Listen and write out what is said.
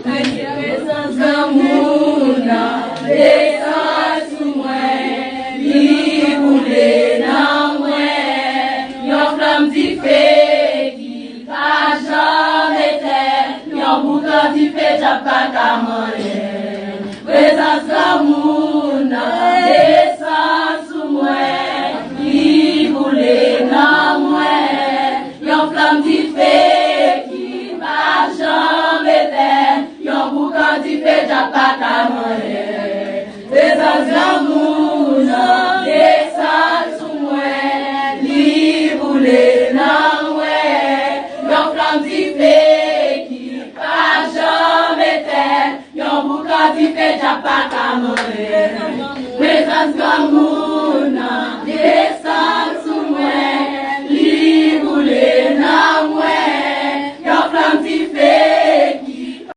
Présence d'amour, descend sous moi, li boule dans moi, yon flamme di feu qui va jamais éteindre, yon boucan di feu j'a pas qu'à manger. Présence d'amour, descend sous moi, li boule dans moi, yon flamme di feu qui va jamais éteindre, yon boucan di feu j'a pas qu'à manger. Présence d'amour, descend sous moi, li boule dans moi, yon flamme di feu qui va jamais éteindre, yon boucan di feu j'a pas qu'à manger. Présence d'amour